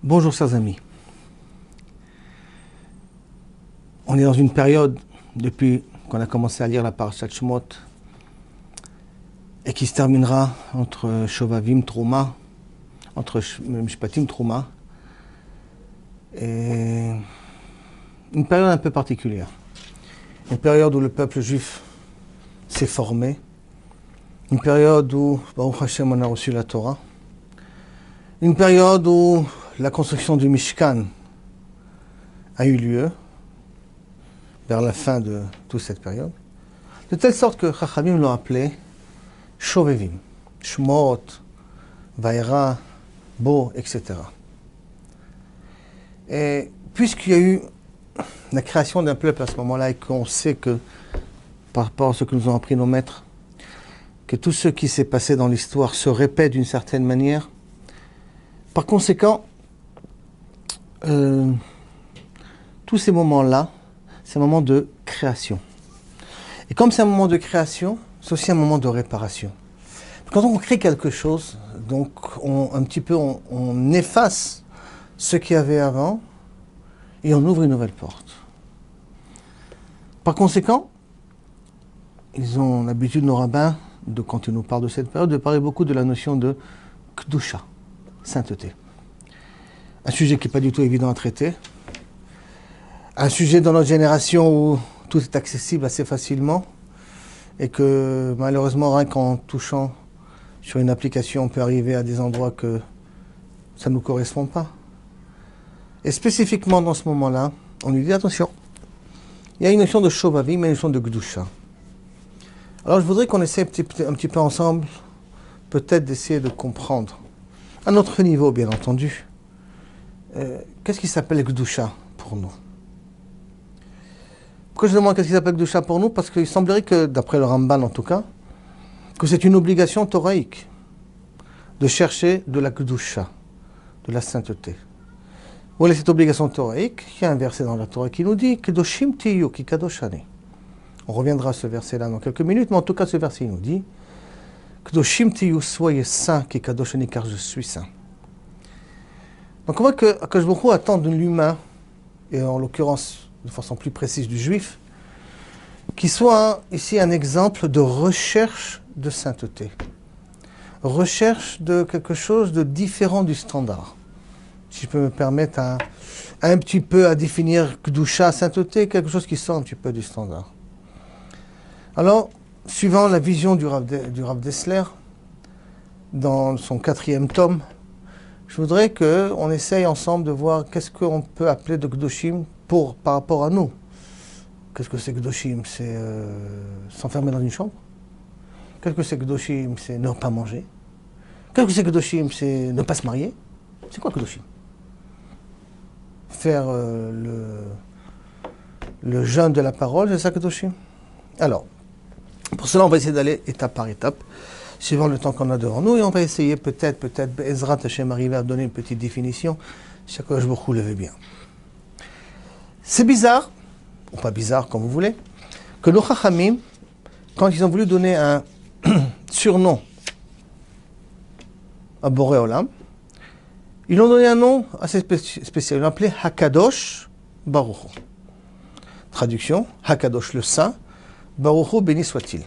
Bonjour chers amis. On est dans une période, depuis qu'on a commencé à lire la parashat Shemot, et qui se terminera entre Shovavim Trouma, entre Mishpatim Trouma, et une période un peu particulière. Une période où le peuple juif s'est formé, une période où, Baruch Hashem, on a reçu la Torah, une période où la construction du Mishkan a eu lieu vers la fin de toute cette période, de telle sorte que Chachamim l'ont appelé Shovevim, Shmot, Vaera, Bo, etc. Et puisqu'il y a eu la création d'un peuple à ce moment-là et qu'on sait que, par rapport à ce que nous ont appris nos maîtres, que tout ce qui s'est passé dans l'histoire se répète d'une certaine manière, par conséquent, tous ces moments-là, c'est un moment de création. Et comme c'est un moment de création, c'est aussi un moment de réparation. Quand on crée quelque chose, donc on efface ce qu'il y avait avant et on ouvre une nouvelle porte. Par conséquent, ils ont l'habitude, nos rabbins, quand ils nous parlent de cette période, de parler beaucoup de la notion de Kedusha, sainteté. Un sujet qui n'est pas du tout évident à traiter. Un sujet dans notre génération où tout est accessible assez facilement et que malheureusement, rien qu'en touchant sur une application, on peut arriver à des endroits que ça ne nous correspond pas. Et spécifiquement dans ce moment-là, on lui dit attention, il y a une notion de Shovavim, mais une notion de Kedusha. Alors je voudrais qu'on essaie un petit peu ensemble, peut-être d'essayer de comprendre, à notre niveau bien entendu, qu'est-ce qui s'appelle Kedusha pour nous. Pourquoi je demande qu'est-ce qui s'appelle Kedusha pour nous? Parce qu'il semblerait que, d'après le Ramban en tout cas, que c'est une obligation thoraïque de chercher de la Kedusha, de la sainteté. Voilà cette obligation thoraïque. Il y a un verset dans la Torah qui nous dit Kedoshim tiyu ki kadoshani. On reviendra à ce verset-là dans quelques minutes, mais en tout cas ce verset nous dit Kedoshim tiyu, soyez saints ki kadoshani, car je suis saint. Donc on voit que Akadosh Baruch Hu attend de l'humain, et en l'occurrence de façon plus précise du juif, qui soit ici un exemple de recherche de sainteté. Recherche de quelque chose de différent du standard. Si je peux me permettre un petit peu à définir Kedusha, sainteté, quelque chose qui sort un petit peu du standard. Alors, suivant la vision du Rav Dessler, dans son 4e tome, je voudrais qu'on essaye ensemble de voir qu'est-ce qu'on peut appeler de Kedoshim par rapport à nous. Qu'est-ce que c'est Kedoshim? C'est s'enfermer dans une chambre. Qu'est-ce que c'est Kedoshim? C'est ne pas manger. Qu'est-ce que c'est Kedoshim? C'est ne pas se marier. C'est quoi Kedoshim? Faire le jeûne de la parole, c'est ça Kedoshim? Alors, pour cela, on va essayer d'aller étape par étape, suivant le temps qu'on a devant nous, et on va essayer peut-être, Ezrat Hashem, arriver à donner une petite définition, si Akadosh Baruch Hu le veut bien. C'est bizarre, ou pas bizarre comme vous voulez, que nos Chachamim, quand ils ont voulu donner un surnom à Boré Olam, ils ont donné un nom assez spécial. Ils l'ont appelé Hakadosh Baruch Hu. Traduction, Hakadosh le Saint, Baruch Hu béni soit-il.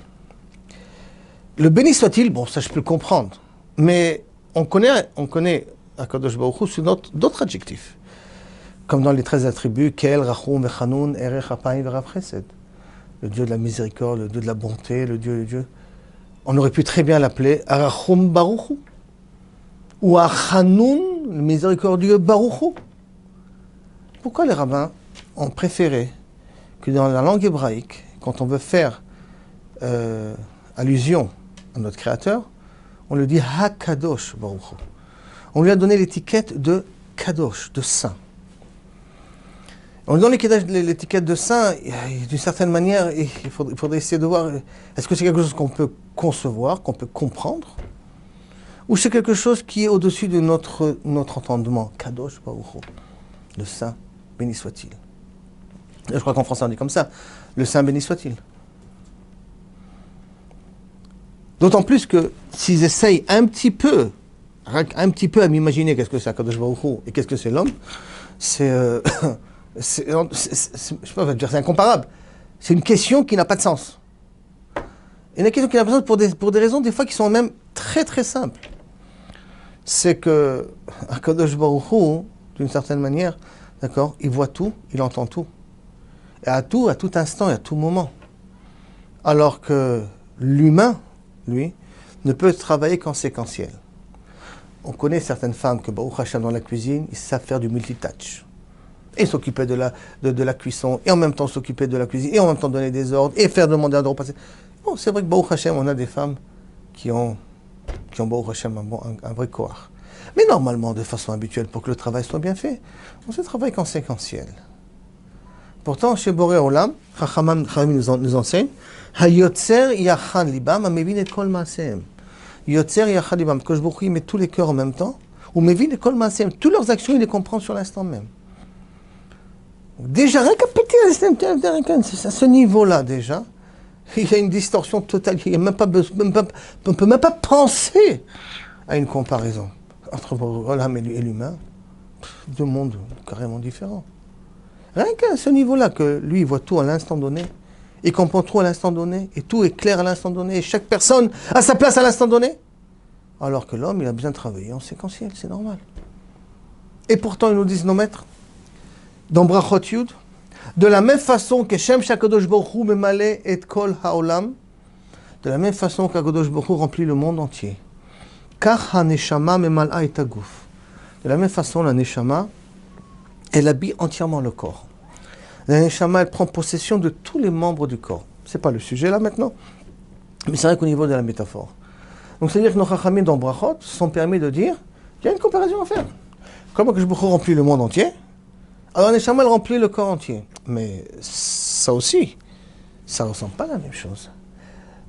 Le béni soit-il, bon, ça je peux le comprendre, mais on connaît Hakadosh Baruch Hu sous d'autres adjectifs. Comme dans les 13 attributs, Kel, Rachum, Vechanoun, Erech, Apayim, Verav Chesed. Le Dieu de la miséricorde, le Dieu de la bonté, le Dieu. On aurait pu très bien l'appeler Arachum Baruch Hu. Ou Achanoun, le miséricordieux Baruch Hu. Pourquoi les rabbins ont préféré que dans la langue hébraïque, quand on veut faire allusion à notre Créateur, on le dit Hakadosh Baruch Hu. On lui a donné l'étiquette de Kadosh, de saint. On lui donne l'étiquette de saint, d'une certaine manière, il faudrait essayer de voir, est-ce que c'est quelque chose qu'on peut concevoir, qu'on peut comprendre, ou c'est quelque chose qui est au-dessus de notre entendement. Kadosh Baruch Hu, le saint, béni soit-il. Je crois qu'en français on dit comme ça, le saint béni soit-il. D'autant plus que s'ils essayent un petit peu un petit peu à m'imaginer qu'est-ce que c'est Akadosh Baruch Hu et qu'est-ce que c'est l'homme, je sais pas dire, c'est incomparable. C'est une question qui n'a pas de sens. Et une question qui n'a pas de sens pour des raisons des fois qui sont même très très simples. C'est que Akadosh Baruch Hu, d'une certaine manière, d'accord, il voit tout, il entend tout. Et à tout instant et à tout moment. Alors que l'humain, lui, ne peut travailler qu'en séquentiel. On connaît certaines femmes que, Baruch Hashem, dans la cuisine, ils savent faire du multitouch. Et s'occuper de la cuisson, et en même temps s'occuper de la cuisine, et en même temps donner des ordres, et faire demander à de repasser. Bon, c'est vrai que Baruch Hashem, on a des femmes qui ont Baruch Hashem, un vrai corps. Mais normalement, de façon habituelle, pour que le travail soit bien fait, on se travaille qu'en séquentiel. Pourtant, chez Boré Olam, Chachamim nous enseigne, Hayotzer yachan libam, amevin et kol maasehem. Yotzer yachan libam, que je Baruch Hu met tous les cœurs en même temps, ou mevin et kol maasehem, toutes leurs actions, il les comprend sur l'instant même. Déjà, à ce niveau-là, déjà, il y a une distorsion totale. Il y a même pas besoin, on ne peut même pas penser à une comparaison entre l'âme et l'humain. Deux mondes carrément différents. Rien qu'à ce niveau-là, que lui, il voit tout à l'instant donné, il comprend tout à l'instant donné, et tout est clair à l'instant donné, et chaque personne a sa place à l'instant donné. Alors que l'homme, il a besoin de travailler en séquentiel, c'est normal. Et pourtant, ils nous disent nos maîtres, dans Brachot Yud, de la même façon que Shem Shakadosh Baruch Hu memale et kol haolam, de la même façon qu'Akadosh Baruch Hu remplit le monde entier. Kach ha-neshama memal'a et aguf. De la même façon, la neshama, elle habille entièrement le corps. La neshama, elle prend possession de tous les membres du corps. C'est pas le sujet là maintenant, mais c'est vrai qu'au niveau de la métaphore. Donc c'est-à-dire que nos chachamim dans Brachot se sont permis de dire qu'il y a une comparaison à faire. Comme Akadosh Baruch Hu remplit le monde entier, alors la neshama, elle remplit le corps entier. Mais ça aussi, ça ne ressemble pas à la même chose.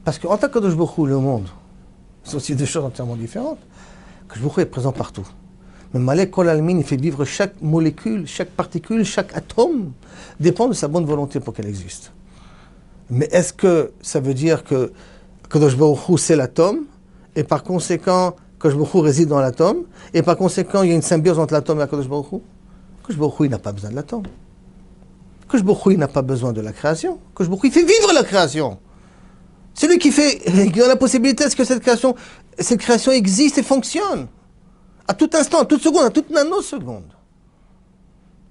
Parce qu'en tant qu'Akadosh Baruch Hu, le monde, c'est aussi deux choses entièrement différentes. Akadosh Baruch Hu est présent partout. Mais Malek Kol Almin, il fait vivre chaque molécule, chaque particule, chaque atome, dépend de sa bonne volonté pour qu'elle existe. Mais est-ce que ça veut dire que Akadosh Baruch Hu, c'est l'atome, et par conséquent, Akadosh Baruch Hu réside dans l'atome, et par conséquent, il y a une symbiose entre l'atome et Akadosh Baruch Hu? Akadosh Baruch Hu, il n'a pas besoin de l'atome. Akadosh Baruch Hu, il n'a pas besoin de la création. Akadosh Baruch Hu, il fait vivre la création. C'est lui qui donne la possibilité à ce que cette création existe et fonctionne. À tout instant, à toute seconde, à toute nanoseconde.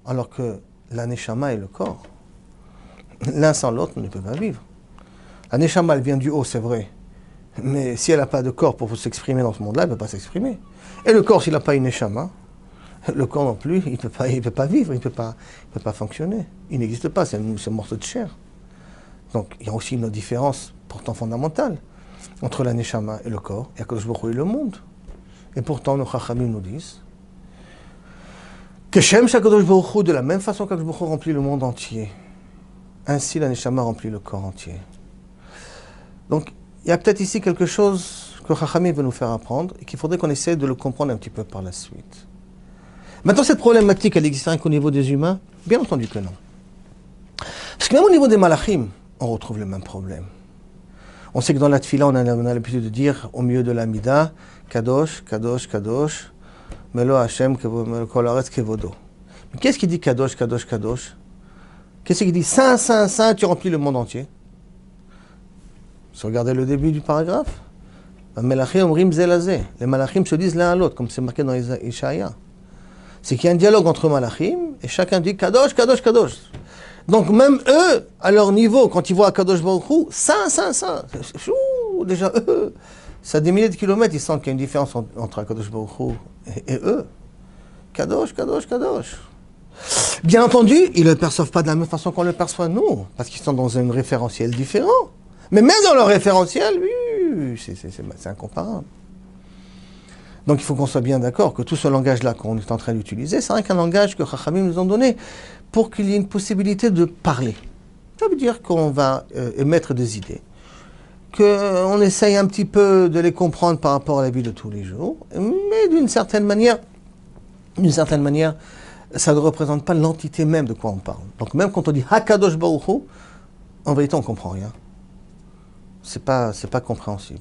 Alors que la neshama et le corps, l'un sans l'autre ne peuvent pas vivre. La neshama, elle vient du haut, c'est vrai. Mais si elle n'a pas de corps pour s'exprimer dans ce monde-là, elle ne peut pas s'exprimer. Et le corps, s'il n'a pas une neshama, le corps non plus, il ne peut pas vivre, il ne peut pas fonctionner. Il n'existe pas, c'est un morceau de chair. Donc il y a aussi une différence pourtant fondamentale entre la neshama et le corps, et Akadosh Baruch Hu et le monde. Et pourtant, nos chachamim nous disent que Shem Shakadosh Baruch Hu, de la même façon qu'Akadosh Baruch Hu remplit le monde entier, ainsi la neshama remplit le corps entier. Donc il y a peut-être ici quelque chose que chachamim veut nous faire apprendre et qu'il faudrait qu'on essaie de le comprendre un petit peu par la suite. Maintenant, cette problématique, elle existe rien qu'au niveau des humains? Bien entendu que non. Parce que même au niveau des malachim, on retrouve le même problème. On sait que dans la tfila, on a l'habitude de dire, au milieu de l'amida, Kadosh, Kadosh, Kadosh, Melo Hashem, Kol Haaretz Kevodo. Mais qu'est-ce qui dit Kadosh, Kadosh, Kadosh? Qu'est-ce qui dit Saint, Saint, Saint, tu remplis le monde entier? Si vous regardez le début du paragraphe, les malachim se disent l'un à l'autre, comme c'est marqué dans Ishaïa. C'est qu'il y a un dialogue entre malachim, et chacun dit Kadosh, Kadosh, Kadosh. Donc même eux, à leur niveau, quand ils voient Kadosh Baruch Hu, Saint, Saint, Saint, déjà eux, ça a des milliers de kilomètres, ils sentent qu'il y a une différence entre Kadosh Baruch Hu et eux. Kadosh, Kadosh, Kadosh. Bien entendu, ils ne le perçoivent pas de la même façon qu'on le perçoit nous, parce qu'ils sont dans un référentiel différent. Mais même dans leur référentiel, oui, c'est incomparable. Donc il faut qu'on soit bien d'accord que tout ce langage-là qu'on est en train d'utiliser, c'est rien qu'un langage que Chachamim nous ont donné pour qu'il y ait une possibilité de parler. Ça veut dire qu'on va émettre des idées, qu'on essaye un petit peu de les comprendre par rapport à la vie de tous les jours, mais d'une certaine manière, ça ne représente pas l'entité même de quoi on parle. Donc même quand on dit Hakadosh Baruch Hu, en vérité on ne comprend rien. C'est pas compréhensible.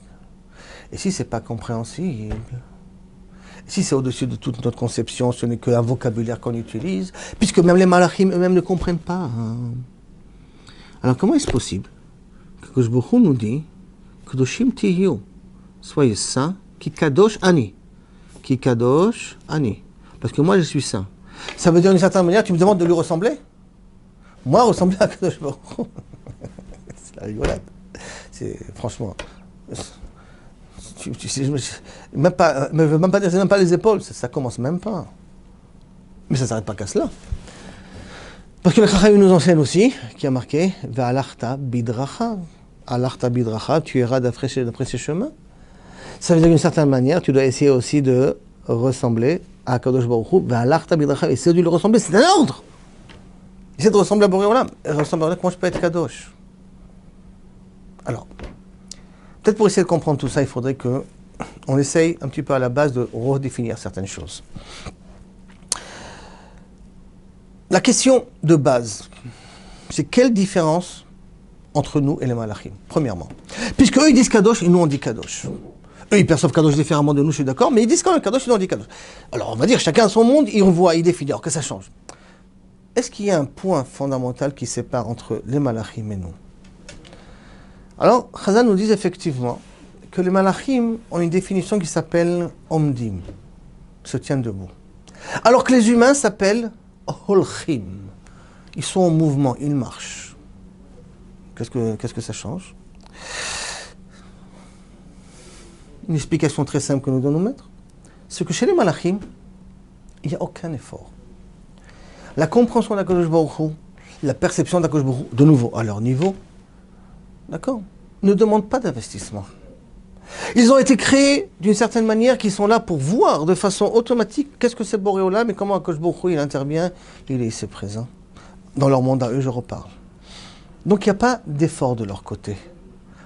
Et si c'est pas compréhensible, Si c'est au-dessus de toute notre conception, ce n'est qu'un vocabulaire qu'on utilise, puisque même les malachim eux-mêmes ne comprennent pas. Alors comment est-ce possible que Akadosh Baruch Hu nous dit Kedoshim tiyu, soyez saints, ki kadosh ani. Ki kadosh ani. Parce que moi je suis saint. Ça veut dire d'une certaine manière, tu me demandes de lui ressembler? Moi, ressembler à Akadosh Baruch Hu. C'est la rigolade. C'est franchement. Même pas les épaules, ça commence même pas. Mais ça ne s'arrête pas qu'à cela. Parce que le Chacham nous enseigne aussi, qui a marqué Ve'alachta bidrachav. Alachta bidrachav, tu iras d'après ses chemins. Ça veut dire d'une certaine manière, tu dois essayer aussi de ressembler à Kadosh Baruch Hu. Ve'alachta bidrachav, essayer de lui ressembler, c'est un ordre. Essayer de ressembler à Boré Olam. Ressembler à Olam, comment je peux être Kadosh? Alors, peut-être pour essayer de comprendre tout ça, il faudrait qu'on essaye un petit peu à la base de redéfinir certaines choses. La question de base, c'est quelle différence entre nous et les malachim, premièrement. Puisque eux ils disent Kadosh et nous on dit Kadosh. Eux ils perçoivent Kadosh différemment de nous, je suis d'accord, mais ils disent quand même Kadosh et nous on dit Kadosh. Alors on va dire chacun a son monde, et on voit, il définit, alors que ça change. Est-ce qu'il y a un point fondamental qui sépare entre les malachim et nous? Alors, Chazal nous dit effectivement que les malachim ont une définition qui s'appelle omdim, se tiennent debout. Alors que les humains s'appellent holchim, ils sont en mouvement, ils marchent. Qu'est-ce que ça change? Une explication très simple que nous donnons maître, c'est que chez les malachim, il n'y a aucun effort. La compréhension d'Akadosh Baruch Hu, la perception d'Akadosh Baruch Hu, de nouveau à leur niveau, d'accord, ne demandent pas d'investissement. Ils ont été créés d'une certaine manière qui sont là pour voir de façon automatique qu'est-ce que c'est Boré Olam et comment Akadosh Baruch Hu il intervient, il est ici présent. Dans leur monde à eux, je reparle. Donc il n'y a pas d'effort de leur côté.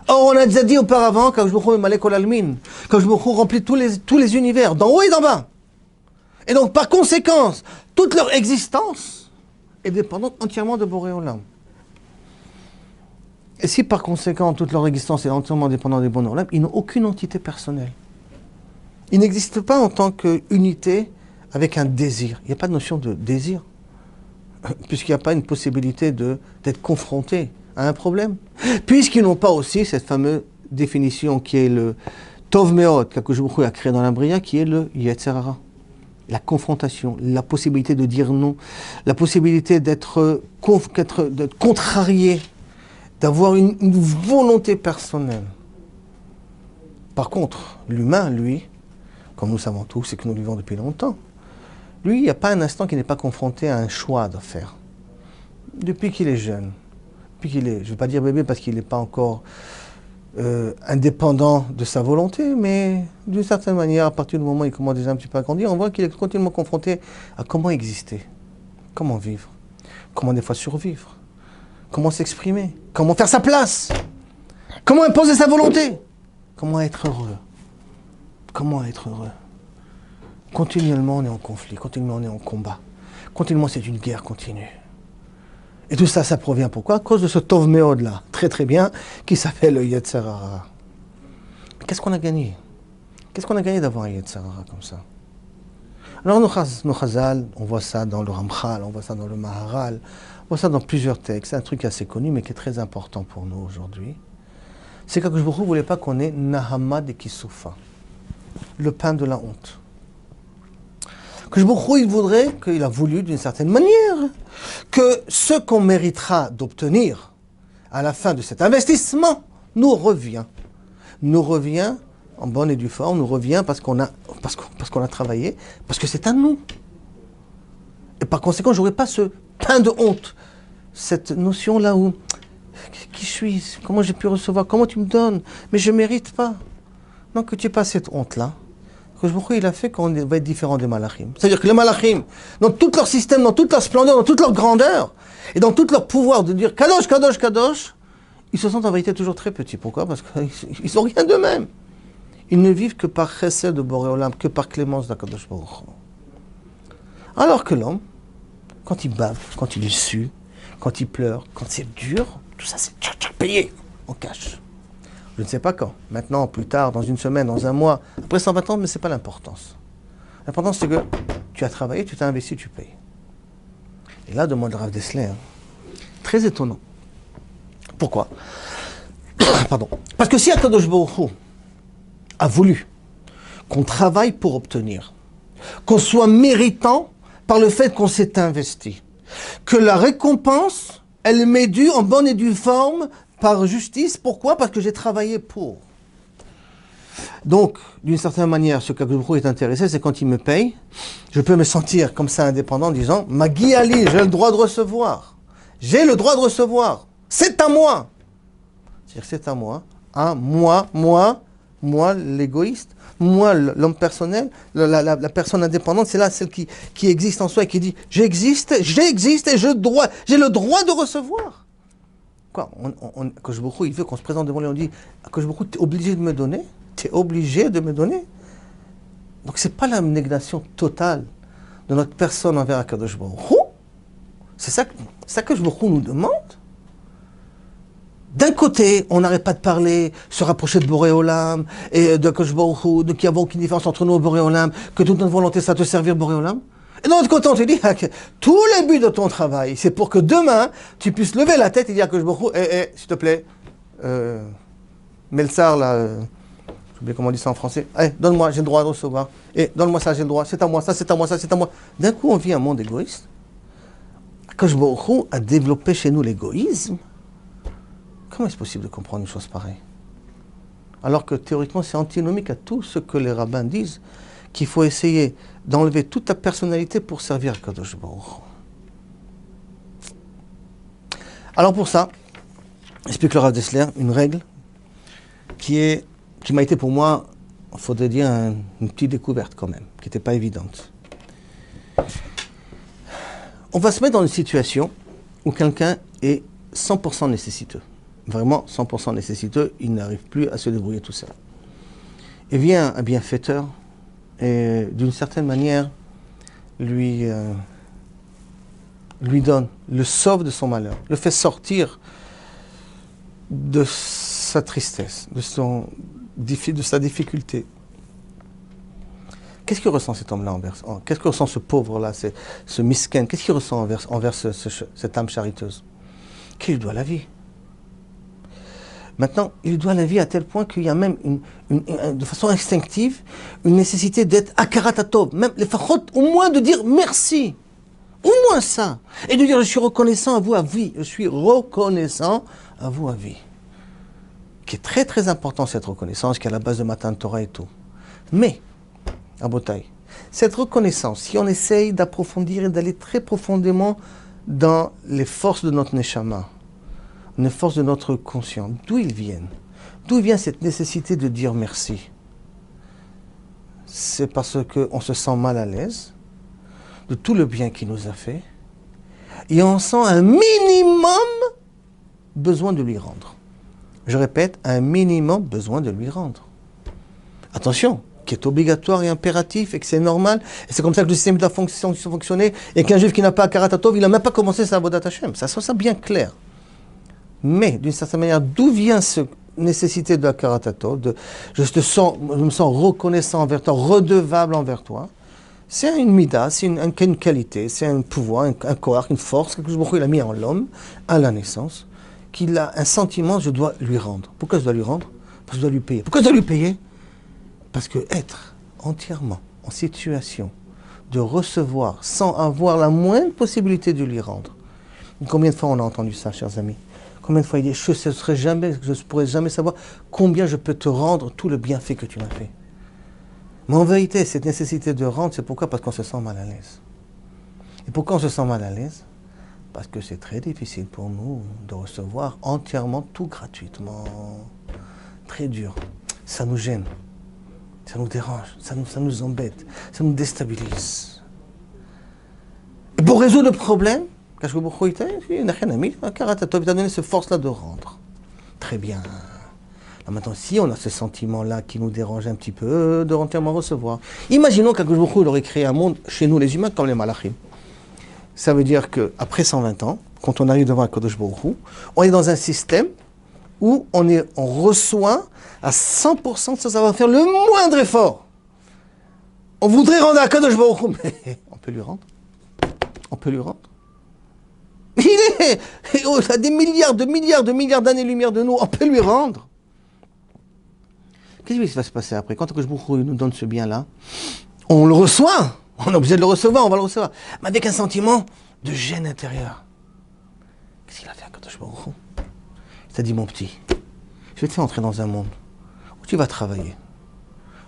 Or, on a déjà dit auparavant qu'Akadosh Baruch Hu est Malek Ol Almin, qu'Akadosh Baruch Hu remplit tous les univers, d'en haut et d'en bas. Et donc, par conséquence, toute leur existence est dépendante entièrement de Boré Olam. Et si par conséquent, toute leur existence est entièrement dépendante de Boré Olam, ils n'ont aucune entité personnelle. Ils n'existent pas en tant qu'unité avec un désir. Il n'y a pas de notion de désir, puisqu'il n'y a pas une possibilité d'être confronté à un problème. Puisqu'ils n'ont pas aussi cette fameuse définition qui est le Tov Meod, qu'Akadosh Baruch Hu a créé dans la Bria, qui est le Yetzer Hara. La confrontation, la possibilité de dire non, la possibilité d'être contrarié, d'avoir une volonté personnelle. Par contre, l'humain, lui, comme nous savons tous et que nous vivons depuis longtemps, lui, il n'y a pas un instant qui n'est pas confronté à un choix de faire. Depuis qu'il est jeune, depuis qu'il est, je ne vais pas dire bébé parce qu'il n'est pas encore indépendant de sa volonté, mais d'une certaine manière, à partir du moment où il commence déjà un petit peu à grandir, on voit qu'il est continuellement confronté à comment exister, comment vivre, comment des fois survivre, comment s'exprimer, comment faire sa place, comment imposer sa volonté, comment être heureux, comment être heureux. Continuellement, on est en conflit, continuellement, on est en combat, continuellement, c'est une guerre continue. Et tout ça, ça provient pourquoi? À cause de ce Tov Meod là, très très bien, qui s'appelle le Yetzer Hara. Mais qu'est-ce qu'on a gagné? Qu'est-ce qu'on a gagné d'avoir un Yetzer Hara comme ça? Alors nos Chazal, on voit ça dans le Ramchal, on voit ça dans le Maharal, on voit ça dans plusieurs textes. C'est un truc assez connu, mais qui est très important pour nous aujourd'hui. C'est qu'Akadosh Baruch Hu ne voulait pas qu'on ait Nahama de Kisufa, le pain de la honte. Que il voudrait, qu'il a voulu d'une certaine manière, que ce qu'on méritera d'obtenir à la fin de cet investissement nous revient. Nous revient en bonne et due forme, nous revient parce qu'on a travaillé, parce que c'est à nous. Et par conséquent, je n'aurai pas ce pain de honte, cette notion-là où, qui je suis, comment j'ai pu recevoir, comment tu me donnes, mais je ne mérite pas. Non, que tu n'aies pas cette honte-là. Pourquoi il a fait qu'on va être différent des malachim. C'est-à-dire que les malachim, dans tout leur système, dans toute leur splendeur, dans toute leur grandeur, et dans tout leur pouvoir de dire Kadosh, Kadosh, Kadosh, ils se sentent en vérité toujours très petits. Pourquoi? Parce qu'ils sont rien d'eux-mêmes. Ils ne vivent que par chesed de Boré Olam, que par clémence d'Akadosh Baruch Hu. Alors que l'homme, quand il bave, quand il est su, quand il pleure, quand c'est dur, tout ça c'est payé en cash. Je ne sais pas quand, maintenant, plus tard, dans une semaine, dans un mois, après 120 ans, mais ce n'est pas l'importance. L'important, c'est que tu as travaillé, tu t'as investi, tu payes. Et là, demande le Rav Dessler, très étonnant. Pourquoi? Pardon. Parce que si Akadosh Baruch Hu a voulu qu'on travaille pour obtenir, qu'on soit méritant par le fait qu'on s'est investi, que la récompense, elle m'est due en bonne et due forme par justice. Pourquoi? Parce que j'ai travaillé pour. Donc, d'une certaine manière, ce qu'Akadosh Baruch Hu est intéressé, c'est quand il me paye, je peux me sentir comme ça indépendant en disant « Magi Ali, j'ai le droit de recevoir. J'ai le droit de recevoir. C'est à moi. » C'est-à-dire c'est à moi. Hein, moi l'égoïste, moi l'homme personnel, la personne indépendante, c'est là celle qui existe en soi et qui dit « J'existe et j'ai le droit de recevoir. » Quoi? Akadosh Baruch Hu, il veut qu'on se présente devant lui, on dit « Akadosh Baruch Hu, t'es obligé de me donner. Tu es obligé de me donner. » Donc ce n'est pas la négation totale de notre personne envers Akadosh Baruch Hu. C'est ça que Akadosh Baruch Hu nous demande. D'un côté, on n'arrête pas de parler, se rapprocher de Boré Olam et de Akadosh Baruch Hu, qu'il n'y a aucune différence entre nous et Boré Olam, que toute notre volonté, c'est de servir Boré Olam. Et d'un autre côté, on te dit que tout le but de ton travail, c'est pour que demain, tu puisses lever la tête et dire à Akadosh Baruch Hu, s'il te plaît, Meltsar, là, j'ai oublié comment on dit ça en français. Donne-moi, j'ai le droit de recevoir. Donne-moi ça, j'ai le droit. C'est à moi, ça, c'est à moi, ça, c'est à moi. D'un coup, on vit un monde égoïste. Akadosh Baruch Hu a développé chez nous l'égoïsme. Comment est-ce possible de comprendre une chose pareille? Alors que théoriquement, c'est antinomique à tout ce que les rabbins disent, qu'il faut essayer d'enlever toute ta personnalité pour servir Akadosh Baruch Hu. Alors pour ça, explique le Rav Dessler une règle qui m'a été pour moi, il faudrait dire, une petite découverte quand même, qui n'était pas évidente. On va se mettre dans une situation où quelqu'un est 100% nécessiteux. Vraiment 100% nécessiteux, il n'arrive plus à se débrouiller tout seul. Et vient un bienfaiteur et d'une certaine manière lui donne, le sauve de son malheur, le fait sortir de sa tristesse, de sa difficulté. Qu'est-ce qu'il ressent cet homme-là qu'est-ce que ressent ce pauvre-là, ce misken? Qu'est-ce qu'il ressent envers cette âme chariteuse? Qu'il doit la vie. Maintenant, il doit la vie à tel point qu'il y a même, de façon instinctive, une nécessité d'être akaratatov, même les fachot, au moins de dire merci. Au moins ça. Et de dire je suis reconnaissant à vous à vie. Je suis reconnaissant à vous à vie. Qui est très très important cette reconnaissance, qui est à la base de Matan Torah et tout. Mais, à Botaï, cette reconnaissance, si on essaye d'approfondir et d'aller très profondément dans les forces de notre neshama, les forces de notre conscience, d'où ils viennent? D'où vient cette nécessité de dire merci? C'est parce qu'on se sent mal à l'aise de tout le bien qu'il nous a fait et on sent un minimum besoin de lui rendre. Je répète, un minimum besoin de lui rendre. Attention, qui est obligatoire et impératif et que c'est normal. Et c'est comme ça que le système doit fonctionner et qu'un juif qui n'a pas Karatatov, il n'a même pas commencé sa Avodat Hashem. Ça soit ça bien clair. Mais, d'une certaine manière, d'où vient cette nécessité de la Karatatov, je me sens reconnaissant envers toi, redevable envers toi? C'est une mida, c'est une qualité, c'est un pouvoir, un corps, une force, quelque chose qu'il a mis en l'homme, à la naissance, qu'il a un sentiment, je dois lui rendre. Pourquoi je dois lui rendre? Parce que je dois lui payer. Pourquoi je dois lui payer? Parce que être entièrement en situation de recevoir sans avoir la moindre possibilité de lui rendre. Combien de fois on a entendu ça, chers amis? Combien de fois il dit, je ne pourrai jamais savoir combien je peux te rendre tout le bienfait que tu m'as fait. Mais en vérité, cette nécessité de rendre, c'est pourquoi? Parce qu'on se sent mal à l'aise. Et pourquoi on se sent mal à l'aise? Parce que c'est très difficile pour nous de recevoir entièrement tout gratuitement. Très dur. Ça nous gêne. Ça nous dérange. Ça nous embête. Ça nous déstabilise. Et pour résoudre le problème, il t'a donné cette force-là de rendre. Très bien. Alors maintenant, si on a ce sentiment-là qui nous dérange un petit peu, de entièrement recevoir. Imaginons qu'Akadosh Baruch Hu aurait créé un monde chez nous, les humains, comme les malachim. Ça veut dire qu'après 120 ans, quand on arrive devant Akadosh Baruch Hu, on est dans un système où on reçoit à 100% sans avoir faire le moindre effort. On voudrait rendre à Kadosh Baruch Hu, mais on peut lui rendre. On peut lui rendre. Il a des milliards d'années-lumière de nous, on peut lui rendre. Qu'est-ce qui va se passer après? Quand Kadosh Baruch Hu nous donne ce bien-là, on le reçoit. On est obligé de le recevoir, on va le recevoir. Mais avec un sentiment de gêne intérieure. Qu'est-ce qu'il a fait à Kadosh Baruch Hu? Il t'a dit, mon petit, je vais te faire entrer dans un monde où tu vas travailler.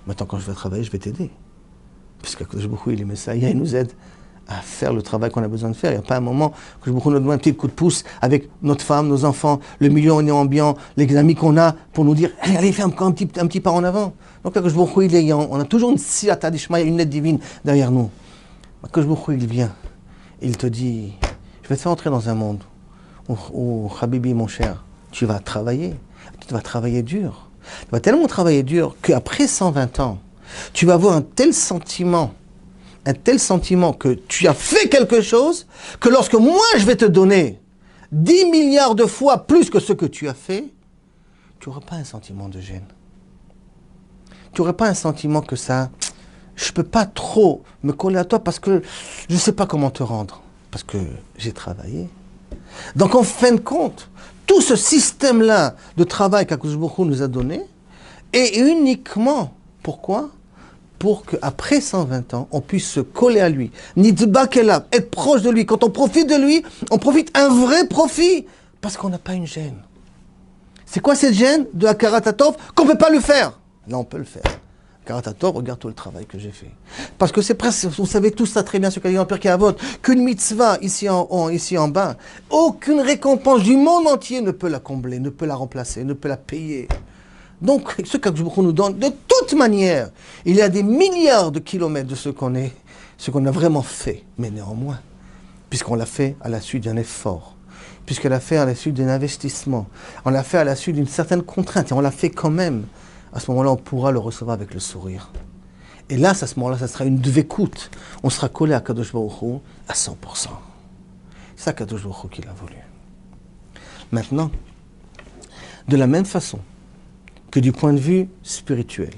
Maintenant, quand je vais travailler, je vais t'aider. Puisque Kadosh Baruch Hu, il est Messiah, il nous aide à faire le travail qu'on a besoin de faire. Il n'y a pas un moment que Kadosh Baruch Hu nous donne un petit coup de pouce avec notre femme, nos enfants, le milieu ambiant, les amis qu'on a, pour nous dire, allez, fais encore un petit pas en avant. Donc Kadosh Baruch Hu, on a toujours une siyata d'Ishmaï, une aide divine derrière nous. Kadosh Baruch Hu, il vient, il te dit, je vais te faire entrer dans un monde où Habibi, mon cher, tu vas travailler dur. Tu vas tellement travailler dur qu'après 120 ans, tu vas avoir un tel sentiment que tu as fait quelque chose, que lorsque moi je vais te donner 10 milliards de fois plus que ce que tu as fait, tu n'auras pas un sentiment de gêne. Tu n'auras pas un sentiment que ça, je ne peux pas trop me coller à toi parce que je ne sais pas comment te rendre, parce que j'ai travaillé. Donc en fin de compte, tout ce système-là de travail qu'Akadosh Baruch Hu nous a donné est uniquement, pourquoi? Pour qu'après 120 ans, on puisse se coller à lui. Nidbakelab, être proche de lui. Quand on profite de lui, on profite un vrai profit, parce qu'on n'a pas une gêne. C'est quoi cette gêne de Akaratatov qu'on ne peut pas le faire? Là, on peut le faire. Akaratatov, regarde tout le travail que j'ai fait. Parce que c'est presque, vous savez tout ça très bien, ce qu'a dit l'Empire qui a vote, qu'une mitzvah ici en haut, ici en bas, aucune récompense du monde entier ne peut la combler, ne peut la remplacer, ne peut la payer. Donc, ce qu'Akadosh Baruch Hu nous donne, de toute manière, il y a des milliards de kilomètres de ce qu'on a vraiment fait. Mais néanmoins, puisqu'on l'a fait à la suite d'un effort, puisqu'on l'a fait à la suite d'un investissement, on l'a fait à la suite d'une certaine contrainte, et on l'a fait quand même, à ce moment-là, on pourra le recevoir avec le sourire. Et là, à ce moment-là, ça sera une dvekout. On sera collé à Kadosh Baruch Hu à 100%. C'est ça Kadosh Baruch Hu qu'il a voulu. Maintenant, de la même façon que du point de vue spirituel,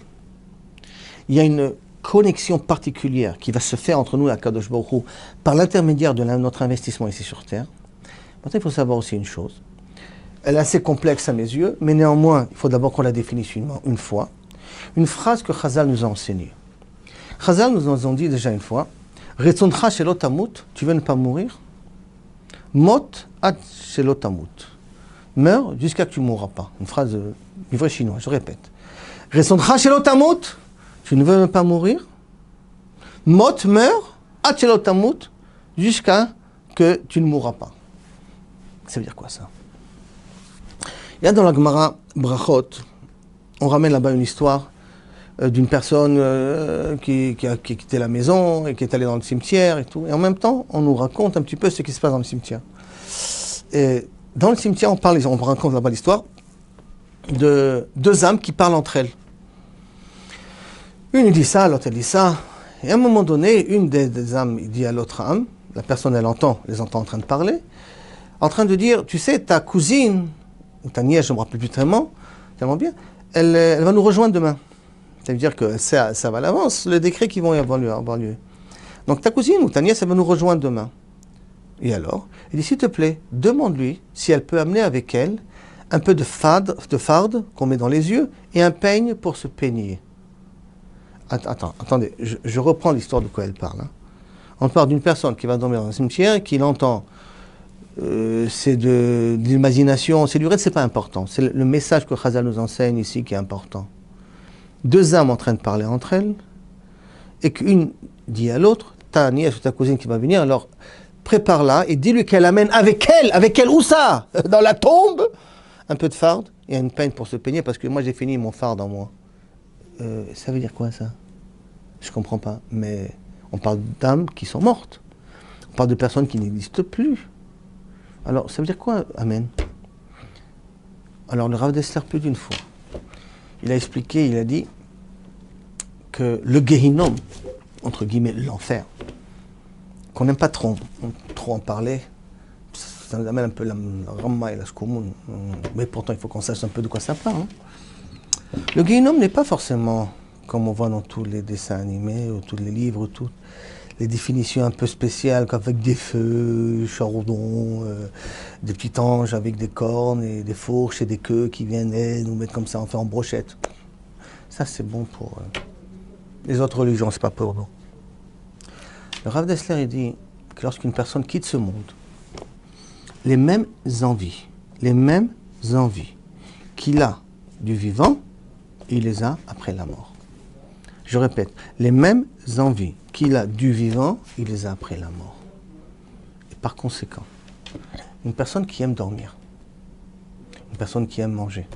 il y a une connexion particulière qui va se faire entre nous et Kadosh Baruch Hu par l'intermédiaire de notre investissement ici sur Terre. Maintenant, il faut savoir aussi une chose. Elle est assez complexe à mes yeux, mais néanmoins, il faut d'abord qu'on la définisse une fois. Une phrase que Chazal nous a enseignée. Chazal nous ont dit déjà une fois, Retzoncha shelo tamut, tu veux ne pas mourir? Mot ad shelo tamut. Meurs jusqu'à que tu ne mourras pas. Une phrase du vrai chinois, je répète. Retzoncha shelo tamut, tu ne veux pas mourir? Mot, meurs, ad shelo tamut, jusqu'à que tu ne mourras pas. Ça veut dire quoi ça? Il y a dans la Gemara Brachot, on ramène là-bas une histoire d'une personne qui a quitté la maison et qui est allée dans le cimetière et tout. Et en même temps, on nous raconte un petit peu ce qui se passe dans le cimetière. Et dans le cimetière, on raconte là-bas l'histoire de deux âmes qui parlent entre elles. Une dit ça, l'autre elle dit ça. Et à un moment donné, une des âmes dit à l'autre âme, la personne les entend en train de parler, en train de dire, tu sais, ta cousine, ou ta nièce, je ne me rappelle plus tellement bien, elle va nous rejoindre demain. Ça veut dire que ça va à l'avance, le décret qui va avoir lieu. Donc ta cousine ou ta nièce, elle va nous rejoindre demain. Et alors, il dit, s'il te plaît, demande-lui si elle peut amener avec elle un peu de farde qu'on met dans les yeux et un peigne pour se peigner. Attendez, je reprends l'histoire de quoi elle parle. On parle d'une personne qui va dormir dans un cimetière et qui l'entend. C'est de l'imagination, c'est du reste, c'est pas important. C'est le message que Chazal nous enseigne ici qui est important. Deux âmes en train de parler entre elles, et qu'une dit à l'autre, ta nièce ou ta cousine qui va venir, alors prépare-la et dis-lui qu'elle amène avec elle, où ça? Dans la tombe, un peu de farde et une peigne pour se peigner, parce que moi j'ai fini mon farde en moi. Ça veut dire quoi ça? Je comprends pas, mais on parle d'âmes qui sont mortes. On parle de personnes qui n'existent plus. Alors, ça veut dire quoi, Amen? Alors, le Rav Dessler, plus d'une fois, il a expliqué, il a dit que le Gehinom, entre guillemets, l'enfer, qu'on n'aime pas trop en parler, ça nous amène un peu la Ramma et la Skoumoun, mais pourtant, il faut qu'on sache un peu de quoi ça parle. Le Gehinom n'est pas forcément comme on voit dans tous les dessins animés, ou tous les livres, toutes les définitions un peu spéciales, avec des feux, chardons, des petits anges avec des cornes et des fourches et des queues qui viennent nous mettre comme ça, on fait en brochette. Ça, c'est bon pour les autres religions, c'est pas pour nous. Le Rav Dessler, il dit que lorsqu'une personne quitte ce monde, les mêmes envies qu'il a du vivant, il les a après la mort. Je répète, les mêmes envies qu'il a du vivant, il les a après la mort. Et par conséquent, une personne qui aime dormir, une personne qui aime manger.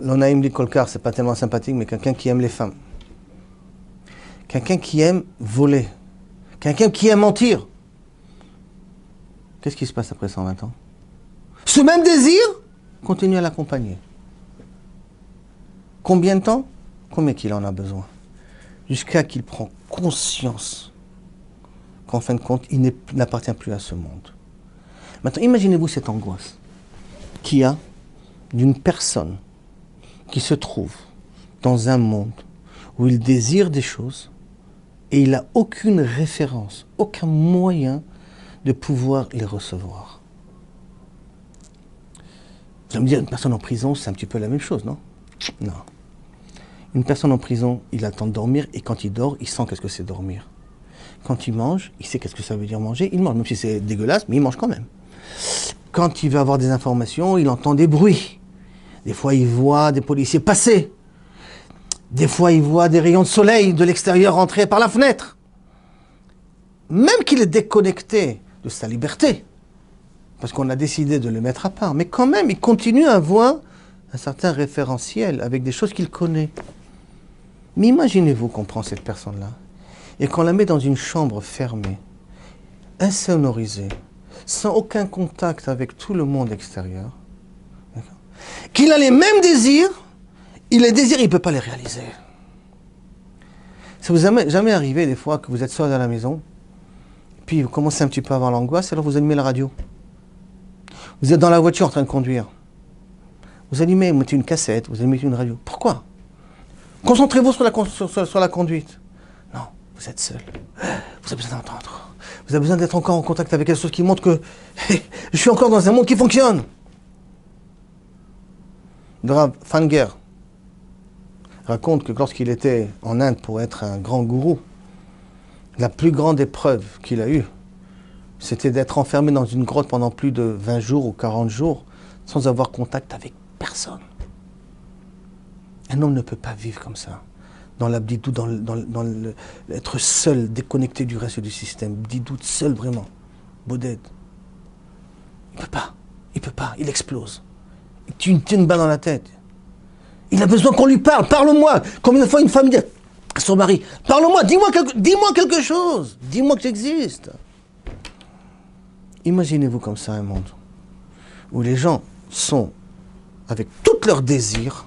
L'onaïm li kolkar, c'est pas tellement sympathique, mais quelqu'un qui aime les femmes. Quelqu'un qui aime voler. Quelqu'un qui aime mentir. Qu'est-ce qui se passe après 120 ans? Ce même désir continue à l'accompagner. Combien de temps? Combien qu'il en a besoin? Jusqu'à qu'il prend conscience qu'en fin de compte, il n'appartient plus à ce monde. Maintenant, imaginez-vous cette angoisse qu'il y a d'une personne qui se trouve dans un monde où il désire des choses et il n'a aucune référence, aucun moyen de pouvoir les recevoir. Vous allez me dire, une personne en prison, c'est un petit peu la même chose, non? Non. Une personne en prison, il attend de dormir et quand il dort, il sent qu'est-ce que c'est dormir. Quand il mange, il sait qu'est-ce que ça veut dire manger, il mange, même si c'est dégueulasse, mais il mange quand même. Quand il veut avoir des informations, il entend des bruits. Des fois, il voit des policiers passer. Des fois, il voit des rayons de soleil de l'extérieur rentrer par la fenêtre. Même qu'il est déconnecté de sa liberté, parce qu'on a décidé de le mettre à part, mais quand même, il continue à avoir un certain référentiel avec des choses qu'il connaît. Mais imaginez-vous qu'on prend cette personne-là et qu'on la met dans une chambre fermée, insonorisée, sans aucun contact avec tout le monde extérieur, qu'il a les mêmes désirs, il les désire, il ne peut pas les réaliser. Ça vous est jamais arrivé des fois que vous êtes seul à la maison, puis vous commencez un petit peu à avoir l'angoisse, alors vous allumez la radio. Vous êtes dans la voiture en train de conduire. Vous allumez, vous mettez une cassette, vous allumez une radio. Pourquoi? Concentrez-vous sur la conduite. Non, vous êtes seul. Vous avez besoin d'entendre. Vous avez besoin d'être encore en contact avec quelque chose qui montre que je suis encore dans un monde qui fonctionne. Le Rav Fanger raconte que lorsqu'il était en Inde pour être un grand gourou, la plus grande épreuve qu'il a eue, c'était d'être enfermé dans une grotte pendant plus de 20 jours ou 40 jours sans avoir contact avec personne. Un homme ne peut pas vivre comme ça, dans l'abdidou, dans l'être seul, déconnecté du reste du système, bdidout, seul vraiment, boded. Il peut pas, il explose. Il tient une balle dans la tête. Il a besoin qu'on lui parle, parle-moi. Combien de fois une femme dit à son mari, parle-moi, dis-moi quelque chose, dis-moi que j'existe. Imaginez-vous comme ça un monde où les gens sont avec tous leurs désirs,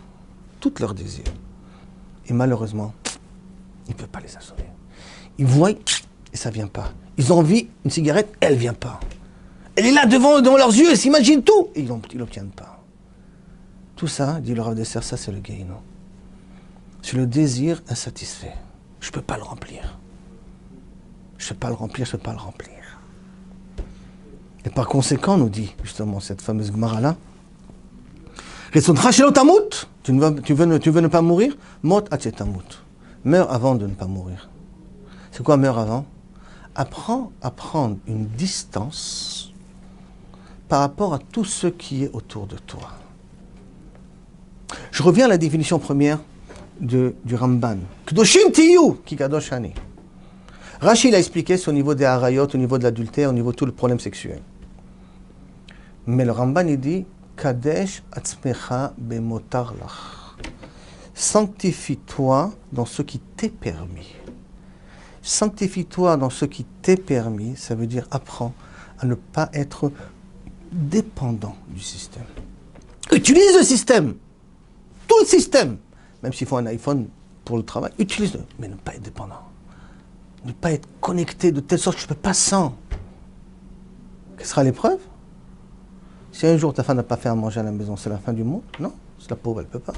et malheureusement, ils ne peuvent pas les assommer. Ils voient et ça ne vient pas. Ils ont envie, une cigarette, elle ne vient pas. Elle est là devant leurs yeux, ils s'imaginent tout, et ils l'obtiennent pas. Tout ça, dit le Rav Dessler, ça c'est le Gehinnom. C'est le désir insatisfait. Je ne peux pas le remplir. Je ne peux pas le remplir. Et par conséquent, nous dit justement cette fameuse Gemara-là, tu veux ne pas mourir? Mot achetamut. Meurs avant de ne pas mourir. C'est quoi meurs avant? Apprends à prendre une distance par rapport à tout ce qui est autour de toi. Je reviens à la définition première du Ramban. Kedoshim tiyu ki kadosh ani. Rashi l'a expliqué, c'est au niveau des harayot, au niveau de l'adultère, au niveau de tout le problème sexuel. Mais le Ramban, il dit Kadesh atzmecha bemotar lach. Sanctifie-toi dans ce qui t'est permis. Sanctifie-toi dans ce qui t'est permis, ça veut dire apprends à ne pas être dépendant du système. Utilise le système, tout le système, même s'il faut un iPhone pour le travail, utilise-le, mais ne pas être dépendant. Ne pas être connecté de telle sorte que je ne peux pas sans. Quelle sera l'épreuve? Si un jour ta femme n'a pas fait à manger à la maison, c'est la fin du monde? Non, c'est la pauvre, elle ne peut pas.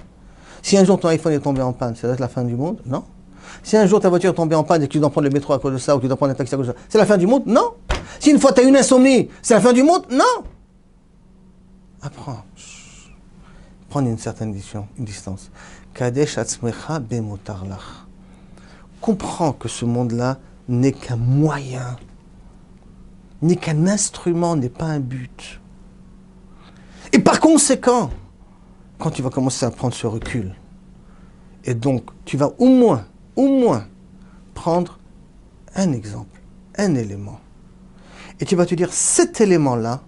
Si un jour ton iPhone est tombé en panne, ça doit être la fin du monde? Non. Si un jour ta voiture est tombée en panne et que tu dois prendre le métro à cause de ça, ou que tu dois prendre un taxi à cause de ça, c'est la fin du monde? Non. Si une fois tu as une insomnie, c'est la fin du monde? Non. Apprends. Prendre une certaine distance. Kadesh atzmecha bemotarlach. Comprends que ce monde-là n'est qu'un moyen, n'est qu'un instrument, n'est pas un but. Et par conséquent, quand tu vas commencer à prendre ce recul, et donc tu vas au moins prendre un exemple, un élément, et tu vas te dire, cet élément-là,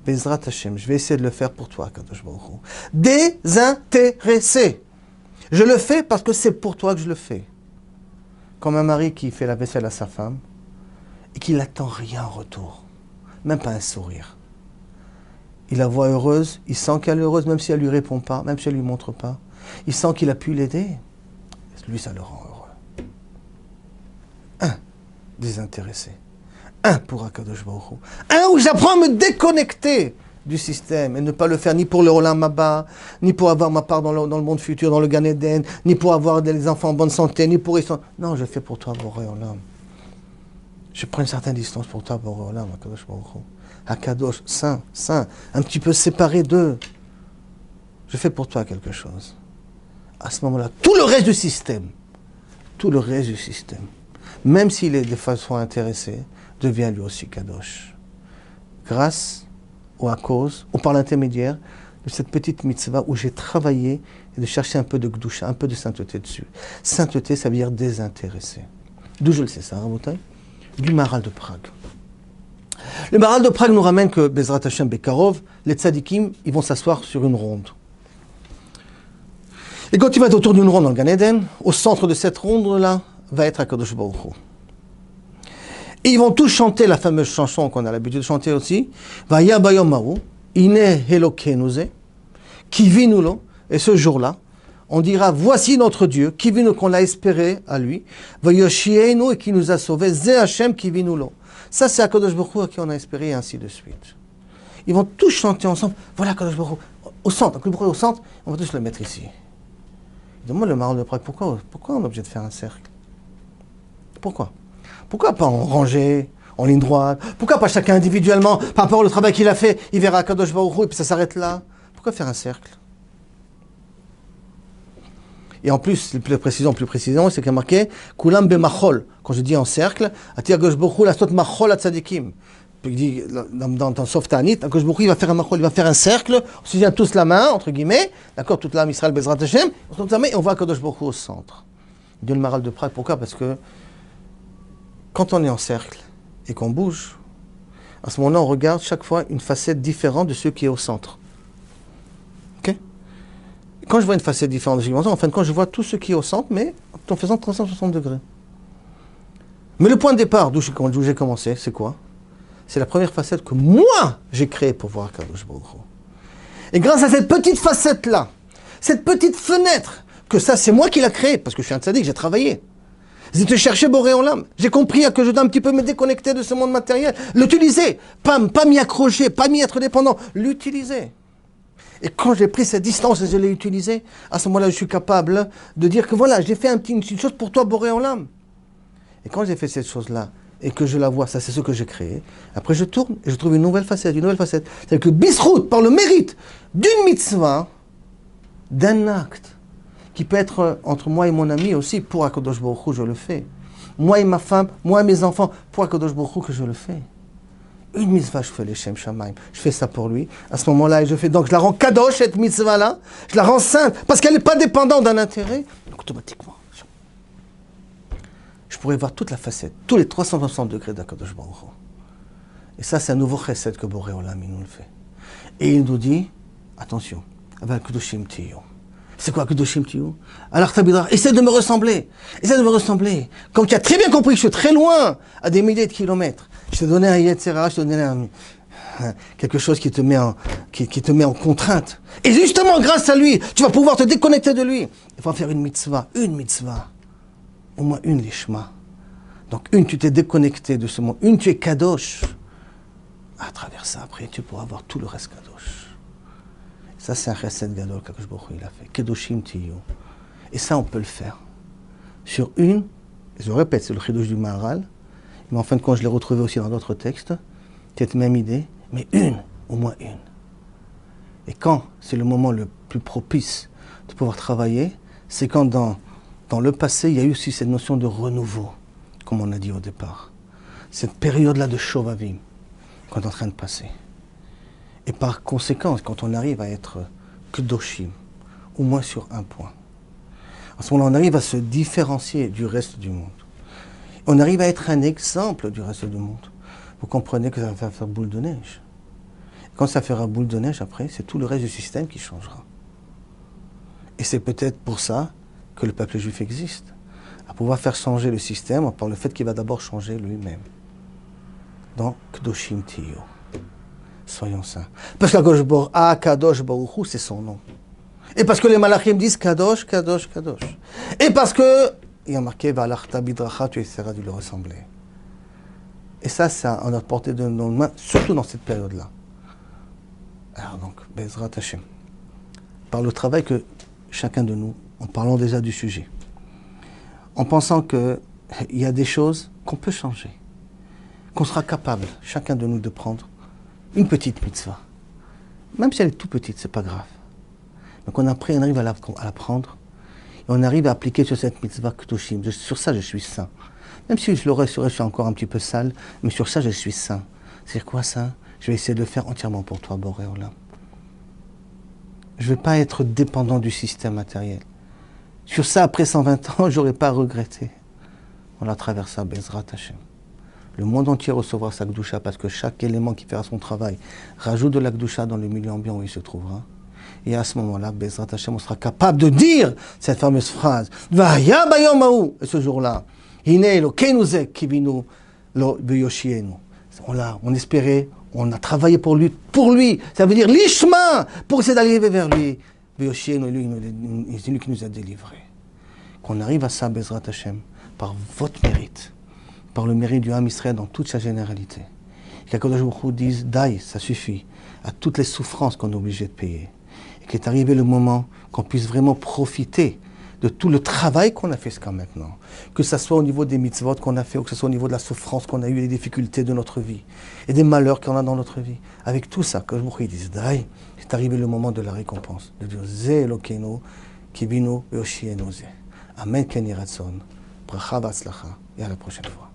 Bezrat Hashem, je vais essayer de le faire pour toi, Kadosh Baruch Hu. Désintéressé. Je le fais parce que c'est pour toi que je le fais. Comme un mari qui fait la vaisselle à sa femme et qui n'attend rien en retour, même pas un sourire. Il la voit heureuse, il sent qu'elle est heureuse, même si elle ne lui répond pas, même si elle ne lui montre pas. Il sent qu'il a pu l'aider. Lui, ça le rend heureux. Désintéressé. Pour Akadosh Baruch Hu. Où j'apprends à me déconnecter du système et ne pas le faire ni pour le Olam Haba, ni pour avoir ma part dans le monde futur, dans le Gan Eden, ni pour avoir des enfants en bonne santé, ni pour... Non, je fais pour toi, Boré Olam. Je prends une certaine distance pour toi, Boré Olam, Akadosh Baruch Hu. Akadosh, saint, un petit peu séparé d'eux. Je fais pour toi quelque chose. À ce moment-là, tout le reste du système, même s'il est de façon intéressée, devient lui aussi Kadosh. Grâce ou à cause, ou par l'intermédiaire de cette petite mitzvah où j'ai travaillé et de chercher un peu de Gdusha, un peu de sainteté dessus. Sainteté, ça veut dire désintéressé. D'où je le sais ça, Rabotai? Du Maharal de Prague. Le Maharal de Prague nous ramène que Bezrat Hashem Bekarov, les tzadikim, ils vont s'asseoir sur une ronde. Et quand tu vas être autour d'une ronde dans le Gan Eden, au centre de cette ronde-là, va être Akadosh Baruch Hu. Et ils vont tous chanter la fameuse chanson qu'on a l'habitude de chanter aussi. Vaya bayom maru, ine helokenuze, kivinulo. Et ce jour-là, on dira, voici notre Dieu, kivinu qu'on l'a espéré à lui, vayoshienu et qui nous a sauvés, ze Hashem kivinulo. Ça, c'est Akadosh Baruch Hu à qui on a espéré, et ainsi de suite. Ils vont tous chanter ensemble. Voilà Akadosh Baruch Hu. Au centre, le bruit au centre, on va tous le mettre ici. Demande le Maharal de Prague, pourquoi on est obligé de faire un cercle? Pourquoi pas en rangée, en ligne droite? Pourquoi pas chacun individuellement, par rapport au travail qu'il a fait, il verra Kadosh Baruch Hu et puis ça s'arrête là? Pourquoi faire un cercle? Et en plus, plus précisément, c'est qu'il y a marqué Kulam bemachol. Quand je dis en cercle, Atir Kadosh Baruch Hu lastot machol atzadikim. Il dit dans Sof Ta'anit, Kadosh Baruch Hu il va faire un machol, il va faire un cercle. On se tient tous la main, entre guillemets, d'accord, toute l'âme Israël Bezrat Hashem, on se tient la main et on voit Kadosh Baruch Hu au centre. Il dit le Maharal de Prague, pourquoi? Parce que quand on est en cercle et qu'on bouge, à ce moment-là, on regarde chaque fois une facette différente de ce qui est au centre. Ok? Quand je vois une facette différente de ce qui est au centre, en fin de compte, je vois tout ce qui est au centre, mais en faisant 360 degrés. Mais le point de départ d'où j'ai commencé, c'est quoi? C'est la première facette que moi, j'ai créée pour voir Kadosh Baruch Hu. Et grâce à cette petite facette-là, cette petite fenêtre, que ça, c'est moi qui l'ai créée, parce que je suis un tzaddik, j'ai travaillé. J'ai te cherché Boré Olam. J'ai compris que je dois un petit peu me déconnecter de ce monde matériel. L'utiliser. Pas m'y accrocher, pas m'y être dépendant. L'utiliser. Et quand j'ai pris cette distance et je l'ai utilisée, à ce moment-là, je suis capable de dire que voilà, j'ai fait une chose pour toi, Boré Olam. Et quand j'ai fait cette chose-là, et que je la vois, ça c'est ce que j'ai créé, après je tourne et je trouve une nouvelle facette. C'est que le bisrout, par le mérite d'une mitzvah, d'un acte, qui peut être entre moi et mon ami aussi, pour Akadosh Baruch Hu, je le fais. Moi et ma femme, moi et mes enfants, pour Akadosh Baruch Hu, que je le fais. Une mitzvah, je fais les Shem Shamaim. Je fais ça pour lui. À ce moment-là, je fais. Donc, je la rends kadosh, cette mitzvah-là. Je la rends sainte, parce qu'elle n'est pas dépendante d'un intérêt. Donc, automatiquement, je pourrais voir toute la facette, tous les 360 degrés d'Akadosh Baruch Hu. Et ça, c'est un nouveau chesed que Boré Olam, il nous le fait. Et il nous dit, attention, avec Kedoshim Tiyu. C'est quoi Kedoshim Tiyu? Alors Tabidra, essaie de me ressembler. Comme tu as très bien compris que je suis très loin, à des milliers de kilomètres. Je t'ai donné un Yetzera, je t'ai donné quelque chose qui te met en contrainte. Et justement, grâce à lui, tu vas pouvoir te déconnecter de lui. Il faut faire une mitzvah. Au moins une lishma. Donc tu t'es déconnecté de ce monde. Tu es kadosh. À travers ça, après, tu pourras avoir tout le reste kadosh. Ça, c'est un chesed gadol qu'Akadosh Baruch Hu, il a fait. Kedoshim tiyu. Et ça, on peut le faire. Sur une, je répète, c'est le chidush du Maharal, mais en fin de compte, je l'ai retrouvé aussi dans d'autres textes, cette même idée, mais une, au moins une. Et quand c'est le moment le plus propice de pouvoir travailler, c'est quand dans le passé, il y a eu aussi cette notion de renouveau, comme on a dit au départ. Cette période-là de Shovavim, qu'on est en train de passer. Et par conséquent, quand on arrive à être Kedoshim, au moins sur un point, à ce moment-là, on arrive à se différencier du reste du monde. On arrive à être un exemple du reste du monde. Vous comprenez que ça va faire boule de neige. Quand ça fera boule de neige, après, c'est tout le reste du système qui changera. Et c'est peut-être pour ça que le peuple juif existe. À pouvoir faire changer le système par le fait qu'il va d'abord changer lui-même. Donc, Kedoshim Tiyo. Soyons saints. Parce qu'Akadosh Baruch Hu, c'est son nom. Et parce que les malachim disent Kadosh, Kadosh, Kadosh. Et parce que, il y a marqué V'alachta bidracha, tu essaieras de lui ressembler. Et ça, c'est à notre portée de nos mains, surtout dans cette période-là. Alors donc, Bezrat Hashem. Par le travail que chacun de nous, en parlant déjà du sujet, en pensant qu'il y a des choses qu'on peut changer, qu'on sera capable, chacun de nous, de prendre une petite mitzvah. Même si elle est tout petite, c'est pas grave. Donc on arrive à la prendre, et on arrive à appliquer sur cette mitzvah Kedoshim. Sur ça, je suis saint. Même si je suis encore un petit peu sale, mais sur ça, je suis saint. C'est quoi ça? Je vais essayer de le faire entièrement pour toi, Boré Olam. Je ne vais pas être dépendant du système matériel. Sur ça, après 120 ans, je n'aurai pas à regretter. On a traversé Bezrat Hashem. Le monde entier recevra sa Gdusha parce que chaque élément qui fera son travail rajoute de la Gdusha dans le milieu ambiant où il se trouvera. Et à ce moment-là, Bezrat Hashem, on sera capable de dire cette fameuse phrase. Vaya bayom haou. Et ce jour-là, Hine Elokeinu ze kivinu lo beyoshienu. On espérait, on a travaillé pour lui. Ça veut dire l'ishma, pour essayer d'arriver vers lui. Beyoshienu, c'est lui qui nous a délivrés. Qu'on arrive à ça, Bezrat Hashem, par votre mérite, par le mérite du Ham Israël dans toute sa généralité. Qu'Akadosh Baruch Hu dise, Daï, ça suffit, à toutes les souffrances qu'on est obligé de payer. Et qu'il est arrivé le moment qu'on puisse vraiment profiter de tout le travail qu'on a fait jusqu'à maintenant. Que ce soit au niveau des mitzvot qu'on a fait, ou que ce soit au niveau de la souffrance qu'on a eue, des difficultés de notre vie, et des malheurs qu'on a dans notre vie. Avec tout ça, que je dise, Daï, c'est arrivé le moment de la récompense. De dire, Zé Elokeinu, Kivinu, Yoshienu Zé. Amen, Ken Yiratson. Bracha v'atzlacha. Et à la prochaine fois.